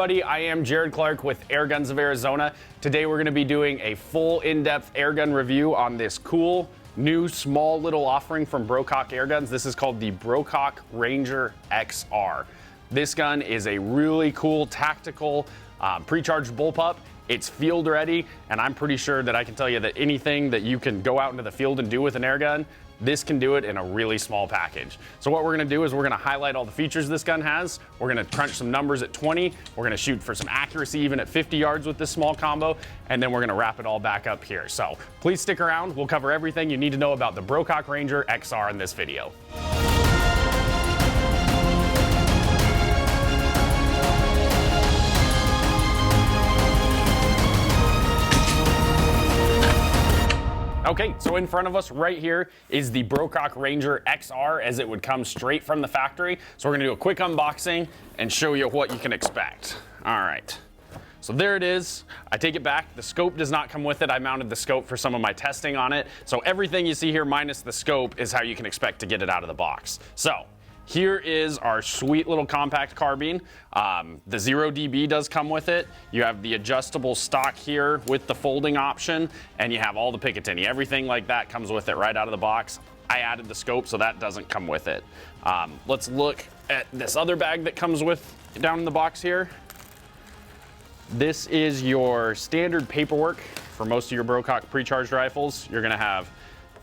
everybody, I am Jared Clark with Airguns of Arizona. Today we're going to be doing a full in-depth airgun review on this cool, new, small little offering from Brocock Airguns. This is called the Brocock Ranger XR. This gun is a really cool, tactical, pre-charged bullpup. It's field ready, and I'm pretty sure that I can tell you that anything that you can go out into the field and do with an airgun, this can do it in a really small package. So what we're gonna do is we're gonna highlight all the features this gun has. We're gonna crunch some numbers at 20. We're gonna shoot for some accuracy even at 50 yards with this small combo, and then we're gonna wrap it all back up here. So please stick around. We'll cover everything you need to know about the Brocock Ranger XR in this video. Okay, so in front of us right here is the Brocock Ranger XR as it would come straight from the factory. So we're gonna do a quick unboxing and show you what you can expect. All right, so there it is. I take it back, the scope does not come with it. I mounted the scope for some of my testing on it. So everything you see here minus the scope is how you can expect to get it out of the box. So here is our sweet little compact carbine. The 0DB does come with it. You have the adjustable stock here with the folding option, and you have all the Picatinny. Everything like that comes with it right out of the box. I added the scope, so that doesn't come with it. Let's look at this other bag that comes with down in the box here. This is your standard paperwork for most of your Brocock pre-charged rifles. You're gonna have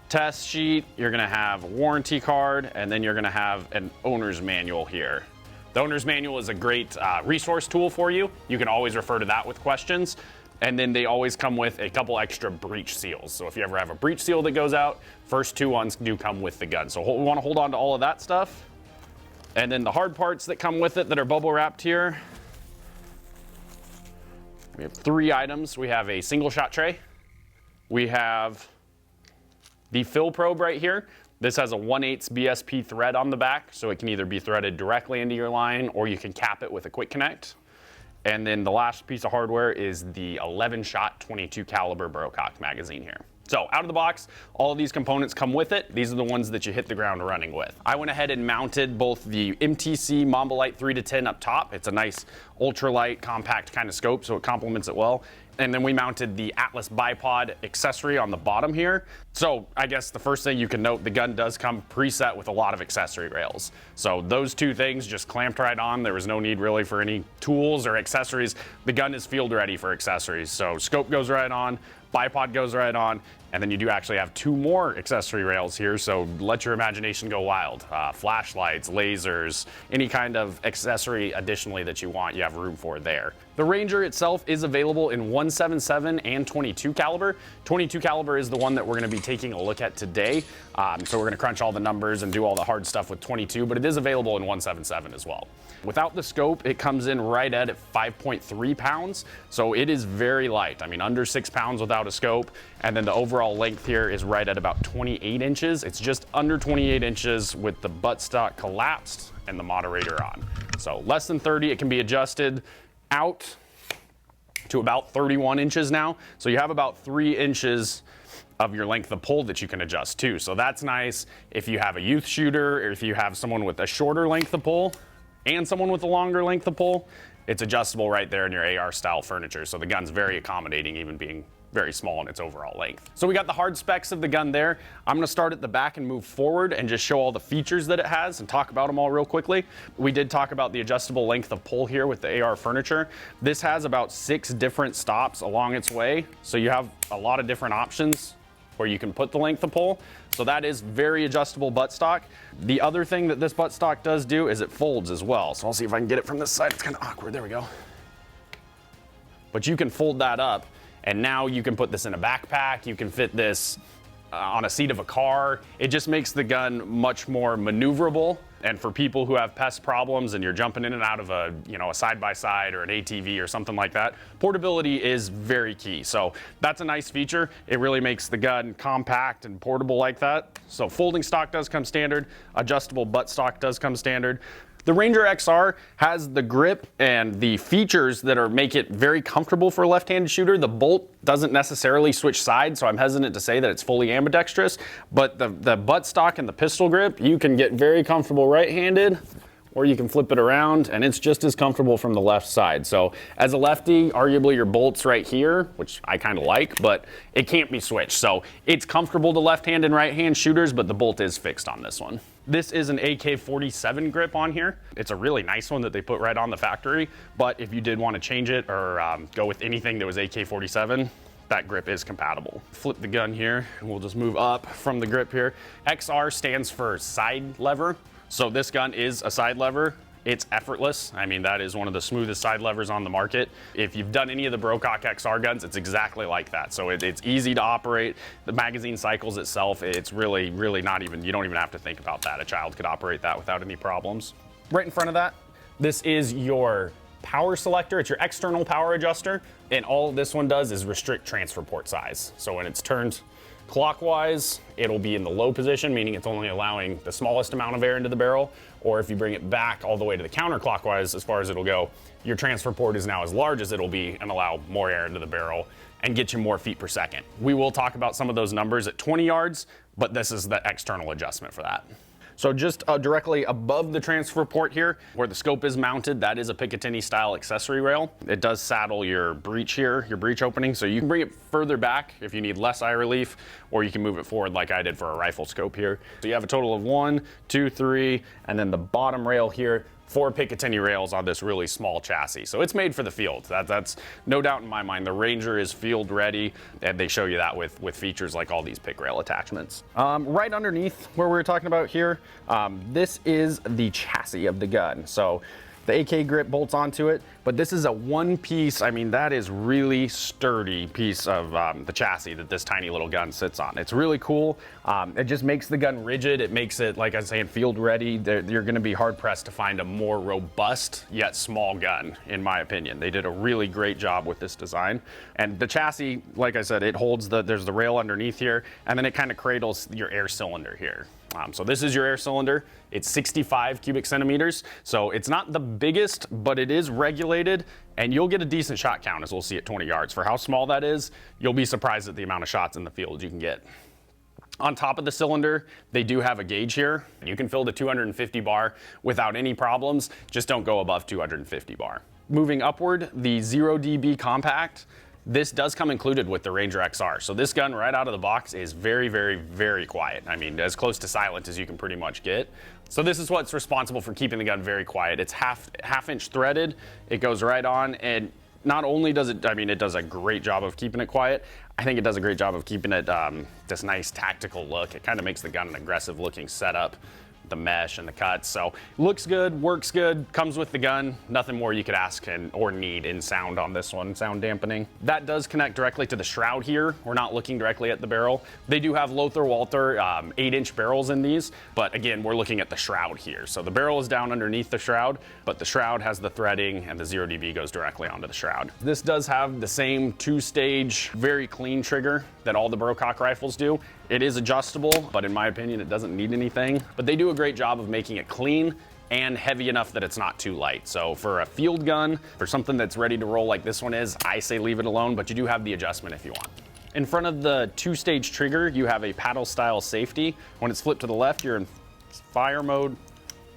test sheet, you're gonna have a warranty card, and then you're gonna have an owner's manual here. The owner's manual is a great resource tool for you. You can always refer to that with questions. And then they always come with a couple extra breech seals. So if you ever have a breech seal that goes out, first two ones do come with the gun. So we wanna hold on to all of that stuff. And then the hard parts that come with it that are bubble wrapped here. We have 3 items. We have a single shot tray. We have the fill probe right here. This has a 1/8 BSP thread on the back, so it can either be threaded directly into your line or you can cap it with a quick connect. And then the last piece of hardware is the 11-shot 22 caliber Brocock magazine here. So out of the box, all of these components come with it. These are the ones that you hit the ground running with. I went ahead and mounted both the MTC Mamba Light 3-10 up top. It's a nice ultralight compact kind of scope, so it complements it well. And then we mounted the Atlas bipod accessory on the bottom here. So I guess the first thing you can note, the gun does come preset with a lot of accessory rails. So those 2 things just clamped right on. There was no need really for any tools or accessories. The gun is field ready for accessories. So scope goes right on, bipod goes right on, and then you do actually have 2 more accessory rails here, so let your imagination go wild. Flashlights, lasers, any kind of accessory additionally that you want, you have room for there. The Ranger itself is available in 177 and 22 caliber. 22 caliber is the one that we're gonna be taking a look at today. So we're gonna crunch all the numbers and do all the hard stuff with 22, but it is available in 177 as well. Without the scope, it comes in right at 5.3 pounds, so it is very light. I mean, under 6 pounds without a scope, and then the overall length here is right at about 28 inches. It's just under 28 inches with the buttstock collapsed and the moderator on. So less than 30, it can be adjusted out to about 31 inches now. So you have about 3 inches of your length of pull that you can adjust too. So that's nice if you have a youth shooter or if you have someone with a shorter length of pull and someone with a longer length of pull. It's adjustable right there in your AR style furniture. So the gun's very accommodating, even being very small in its overall length. So we got the hard specs of the gun there. I'm gonna start at the back and move forward and just show all the features that it has and talk about them all real quickly. We did talk about the adjustable length of pull here with the AR furniture. This has about 6 different stops along its way. So you have a lot of different options where you can put the length of pull. So that is very adjustable buttstock. The other thing that this buttstock does do is it folds as well. So I'll see if I can get it from this side. It's kind of awkward, there we go. But you can fold that up, and now you can put this in a backpack. You can fit this on a seat of a car. It just makes the gun much more maneuverable. And for people who have pest problems and you're jumping in and out of a side-by-side or an ATV or something like that, portability is very key. So that's a nice feature. It really makes the gun compact and portable like that. So folding stock does come standard. Adjustable butt stock does come standard. The Ranger XR has the grip and the features that make it very comfortable for a left-handed shooter. The bolt doesn't necessarily switch sides, so I'm hesitant to say that it's fully ambidextrous, but the butt stock and the pistol grip, you can get very comfortable right-handed or you can flip it around and it's just as comfortable from the left side. So as a lefty, arguably your bolt's right here, which I kind of like, but it can't be switched. So it's comfortable to left-hand and right-hand shooters, but the bolt is fixed on this one. This is an AK-47 grip on here. It's a really nice one that they put right on the factory, but if you did want to change it or go with anything that was AK-47, that grip is compatible. Flip the gun here, and we'll just move up from the grip here. XR stands for side lever. So this gun is a side lever. It's effortless. I mean, that is one of the smoothest side levers on the market. If you've done any of the Brocock XR guns, it's exactly like that. So it's easy to operate. The magazine cycles itself, it's really, really not even, you don't even have to think about that. A child could operate that without any problems. Right in front of that, this is your power selector. It's your external power adjuster. And all this one does is restrict transfer port size. So when it's turned clockwise, it'll be in the low position, meaning it's only allowing the smallest amount of air into the barrel. Or if you bring it back all the way to the counterclockwise, as far as it'll go, your transfer port is now as large as it'll be and allow more air into the barrel and get you more feet per second. We will talk about some of those numbers at 20 yards, but this is the external adjustment for that. So just directly above the transfer port here, where the scope is mounted, that is a Picatinny style accessory rail. It does saddle your breech here, your breech opening, so you can bring it further back if you need less eye relief, or you can move it forward like I did for a rifle scope here. So you have a total of 1, 2, 3, and then the bottom rail here, 4 Picatinny rails on this really small chassis. So it's made for the field. That's no doubt in my mind. The Ranger is field ready, and they show you that with features like all these pick rail attachments. Right underneath where we were talking about here, this is the chassis of the gun. So the AK grip bolts onto it, but this is a one piece, I mean, that is really sturdy piece of the chassis that this tiny little gun sits on. It's really cool. It just makes the gun rigid. It makes it, like I was saying, field ready. You're gonna be hard pressed to find a more robust yet small gun, in my opinion. They did a really great job with this design. And the chassis, like I said, it holds there's the rail underneath here, and then it kind of cradles your air cylinder here. So this is your air cylinder. It's 65 cubic centimeters. So it's not the biggest, but it is regulated, and you'll get a decent shot count, as we'll see at 20 yards. For how small that is, you'll be surprised at the amount of shots in the field you can get. On top of the cylinder, they do have a gauge here. You can fill the 250 bar without any problems. Just don't go above 250 bar. Moving upward, the 0dB compact. This does come included with the Ranger XR. So this gun right out of the box is very, very, very quiet. I mean, as close to silent as you can pretty much get. So this is what's responsible for keeping the gun very quiet. It's half inch threaded. It goes right on, and not only does it, I mean, it does a great job of keeping it quiet, I think it does a great job of keeping it this nice tactical look. It kind of makes the gun an aggressive looking setup. The mesh and the cuts. So looks good, works good, comes with the gun. Nothing more you could ask or need in sound on this one, sound dampening. That does connect directly to the shroud here. We're not looking directly at the barrel. They do have Lothar Walther 8-inch barrels in these, but again, we're looking at the shroud here. So the barrel is down underneath the shroud, but the shroud has the threading and the 0dB goes directly onto the shroud. This does have the same 2-stage, very clean trigger that all the Brocock rifles do. It is adjustable, but in my opinion, it doesn't need anything. But they do a great job of making it clean and heavy enough that it's not too light. So for a field gun, for something that's ready to roll like this one is, I say leave it alone, but you do have the adjustment if you want. In front of the 2-stage trigger, you have a paddle style safety. When it's flipped to the left, you're in fire mode.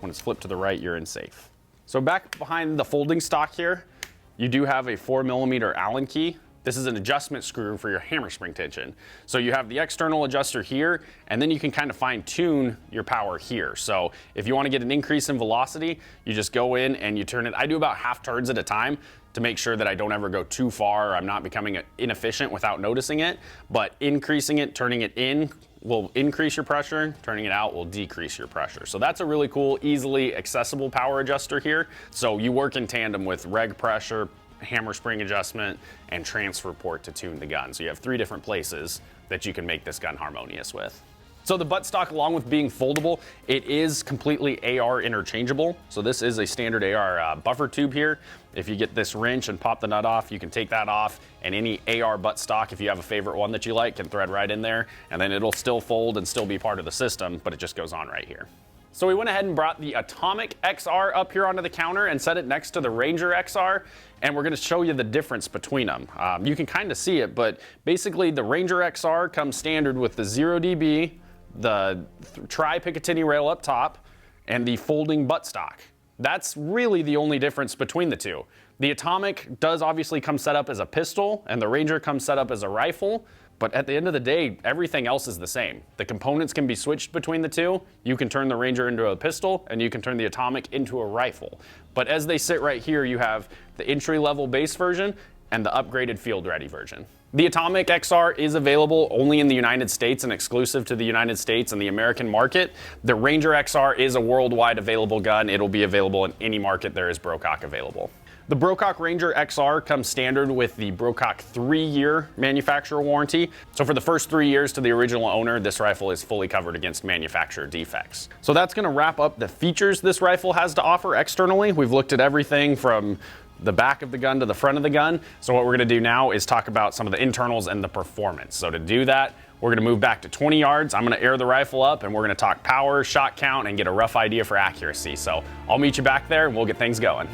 When it's flipped to the right, you're in safe. So back behind the folding stock here, you do have a 4mm Allen key. This is an adjustment screw for your hammer spring tension. So you have the external adjuster here, and then you can kind of fine tune your power here. So if you want to get an increase in velocity, you just go in and you turn it. I do about half turns at a time to make sure that I don't ever go too far, or I'm not becoming inefficient without noticing it. But increasing it, turning it in will increase your pressure, turning it out will decrease your pressure. So that's a really cool, easily accessible power adjuster here. So you work in tandem with reg pressure, hammer spring adjustment, and transfer port to tune the gun. So you have 3 different places that you can make this gun harmonious with. So the buttstock, along with being foldable, it is completely AR interchangeable. So this is a standard AR buffer tube here. If you get this wrench and pop the nut off, you can take that off, and any AR buttstock, if you have a favorite one that you like, can thread right in there, and then it'll still fold and still be part of the system, but it just goes on right here. So we went ahead and brought the Atomic XR up here onto the counter and set it next to the Ranger XR, and we're gonna show you the difference between them. You can kind of see it, but basically the Ranger XR comes standard with the 0dB, the tri-Picatinny rail up top, and the folding buttstock. That's really the only difference between the two. The Atomic does obviously come set up as a pistol, and the Ranger comes set up as a rifle, but at the end of the day, everything else is the same. The components can be switched between the two. You can turn the Ranger into a pistol, and you can turn the Atomic into a rifle. But as they sit right here, you have the entry-level base version and the upgraded field-ready version. The Atomic XR is available only in the United States and exclusive to the United States and the American market. The Ranger XR is a worldwide available gun. It'll be available in any market there is Brocock available. The Brocock Ranger XR comes standard with the Brocock 3-year manufacturer warranty. So for the first 3 years to the original owner, this rifle is fully covered against manufacturer defects. So that's gonna wrap up the features this rifle has to offer externally. We've looked at everything from the back of the gun to the front of the gun. So what we're gonna do now is talk about some of the internals and the performance. So to do that, we're gonna move back to 20 yards. I'm gonna air the rifle up and we're gonna talk power, shot count, and get a rough idea for accuracy. So I'll meet you back there and we'll get things going.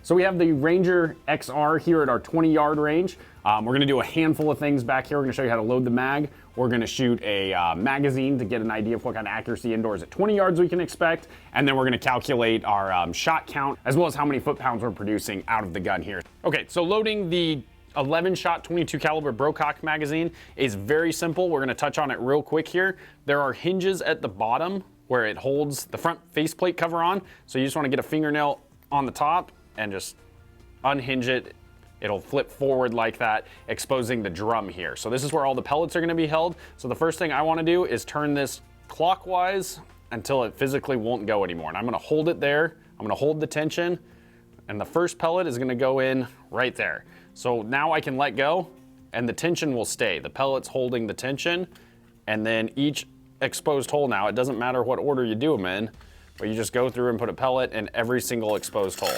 So we have the Ranger XR here at our 20-yard range. We're gonna do a handful of things back here. We're gonna show you how to load the mag. We're gonna shoot a magazine to get an idea of what kind of accuracy indoors at 20 yards we can expect. And then we're gonna calculate our shot count, as well as how many foot-pounds we're producing out of the gun here. Okay, so loading the 11-shot 22 caliber Brocock magazine is very simple. We're gonna touch on it real quick here. There are hinges at the bottom where it holds the front faceplate cover on. So you just wanna get a fingernail on the top and just unhinge it. It'll flip forward like that, exposing the drum here. So this is where all the pellets are gonna be held. So the first thing I wanna do is turn this clockwise until it physically won't go anymore. And I'm gonna hold it there. I'm gonna hold the tension, and the first pellet is gonna go in right there. So now I can let go, and the tension will stay. The pellet's holding the tension, and then each exposed hole now, it doesn't matter what order you do them in, but you just go through and put a pellet in every single exposed hole.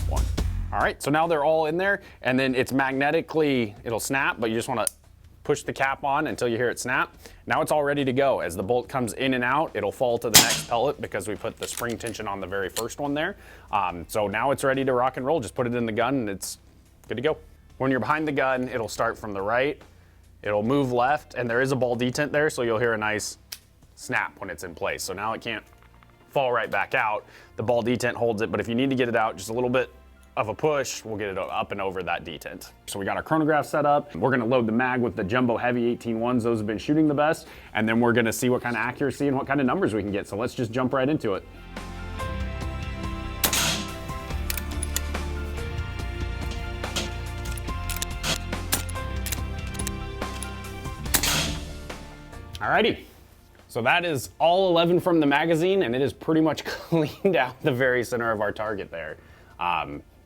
One. All right, so now they're all in there, and then it's magnetically, it'll snap, but you just wanna push the cap on until you hear it snap. Now it's all ready to go. As the bolt comes in and out, it'll fall to the next pellet because we put the spring tension on the very first one there. So now it's ready to rock and roll. Just put it in the gun and it's good to go. When you're behind the gun, it'll start from the right, it'll move left, and there is a ball detent there, so you'll hear a nice snap when it's in place. So now it can't fall right back out. The ball detent holds it, but if you need to get it out just a little bit of a push, we'll get it up and over that detent. So we got our chronograph set up. We're gonna load the mag with the jumbo heavy 18-1s. Those have been shooting the best. And then we're gonna see what kind of accuracy and what kind of numbers we can get. So let's just jump right into it. Alrighty, so that is all 11 from the magazine, and it is pretty much cleaned out the very center of our target there.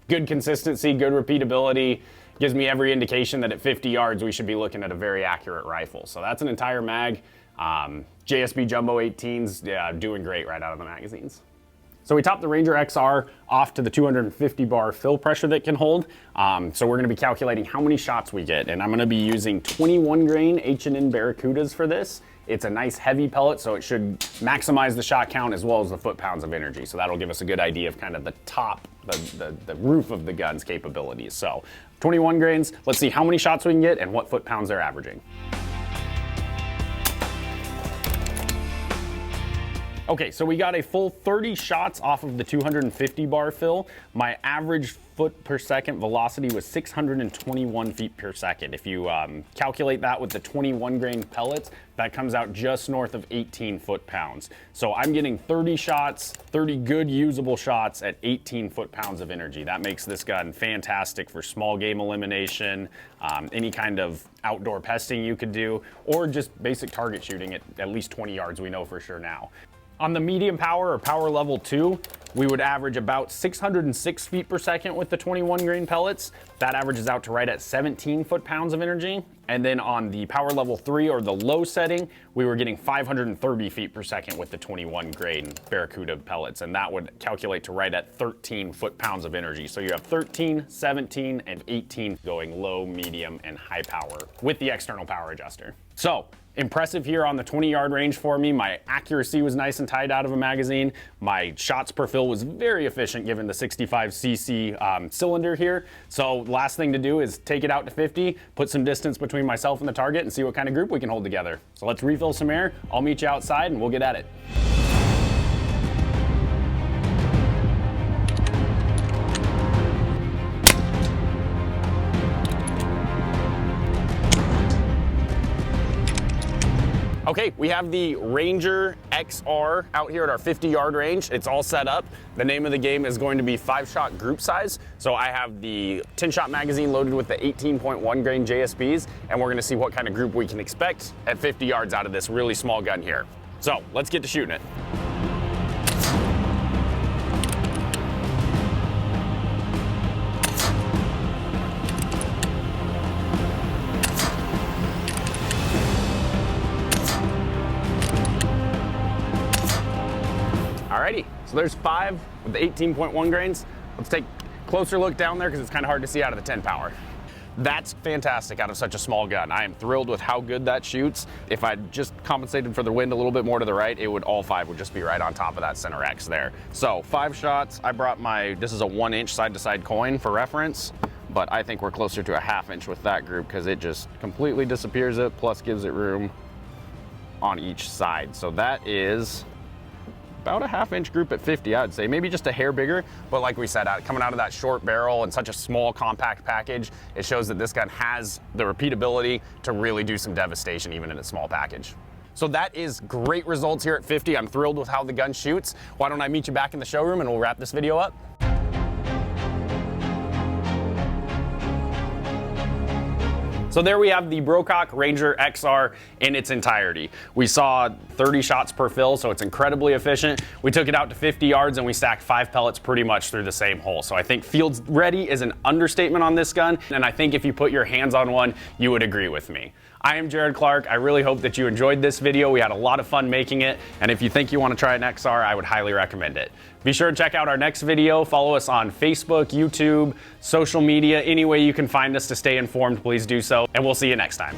Good consistency, good repeatability, gives me every indication that at 50 yards we should be looking at a very accurate rifle. So that's an entire mag. JSB Jumbo 18s, yeah, doing great right out of the magazines. So we topped the Ranger XR off to the 250 bar fill pressure that can hold. So we're gonna be calculating how many shots we get, and I'm gonna be using 21 grain H&N Barracudas for this. It's a nice heavy pellet, so it should maximize the shot count as well as the foot-pounds of energy. So that'll give us a good idea of kind of the top, the roof of the gun's capabilities. So 21 grains, let's see how many shots we can get and what foot-pounds they're averaging. Okay, so we got a full 30 shots off of the 250 bar fill. My average foot per second velocity was 621 feet per second. If you calculate that with the 21 grain pellets, that comes out just north of 18 foot-pounds. So I'm getting 30 shots, 30 good usable shots at 18 foot-pounds of energy. That makes this gun fantastic for small game elimination, any kind of outdoor pesting you could do, or just basic target shooting at least 20 yards, we know for sure now. On the medium power or power level 2, we would average about 606 feet per second with the 21 grain pellets. That averages out to right at 17 foot-pounds of energy. And then on the power level 3 or the low setting, we were getting 530 feet per second with the 21 grain Barracuda pellets. And that would calculate to right at 13 foot-pounds of energy. So you have 13, 17, and 18 going low, medium, and high power with the external power adjuster. So Impressive here on the 20-yard range for me. My accuracy was nice and tight out of a magazine. My shots per fill was very efficient given the 65cc cylinder here. So last thing to do is take it out to 50, put some distance between myself and the target, and see what kind of group we can hold together. So let's refill some air. I'll meet you outside and we'll get at it. Okay, we have the Ranger XR out here at our 50-yard range. It's all set up. The name of the game is going to be 5-shot group size. So I have the 10-shot magazine loaded with the 18.1 grain JSBs, and we're gonna see what kind of group we can expect at 50 yards out of this really small gun here. So let's get to shooting it. Alrighty, so there's 5 with the 18.1 grains. Let's take a closer look down there because it's kind of hard to see out of the 10 power. That's fantastic out of such a small gun. I am thrilled with how good that shoots. If I just compensated for the wind a little bit more to the right, all 5 would just be right on top of that center X there. So 5 shots, I brought this is a 1-inch side-to-side coin for reference, but I think we're closer to a 1/2 inch with that group because it just completely disappears it, plus gives it room on each side. So that is about a 1/2 inch group at 50, I'd say. Maybe just a hair bigger, but like we said, coming out of that short barrel and such a small compact package, it shows that this gun has the repeatability to really do some devastation even in a small package. So that is great results here at 50. I'm thrilled with how the gun shoots. Why don't I meet you back in the showroom and we'll wrap this video up. So there we have the Brocock Ranger XR in its entirety. We saw 30 shots per fill, so it's incredibly efficient. We took it out to 50 yards and we stacked 5 pellets pretty much through the same hole. So I think field ready is an understatement on this gun, and I think if you put your hands on one, you would agree with me. I am Jared Clark. I really hope that you enjoyed this video. We had a lot of fun making it, and if you think you want to try an XR, I would highly recommend it. Be sure to check out our next video. Follow us on Facebook, YouTube, social media, any way you can find us to stay informed, please do so, and we'll see you next time.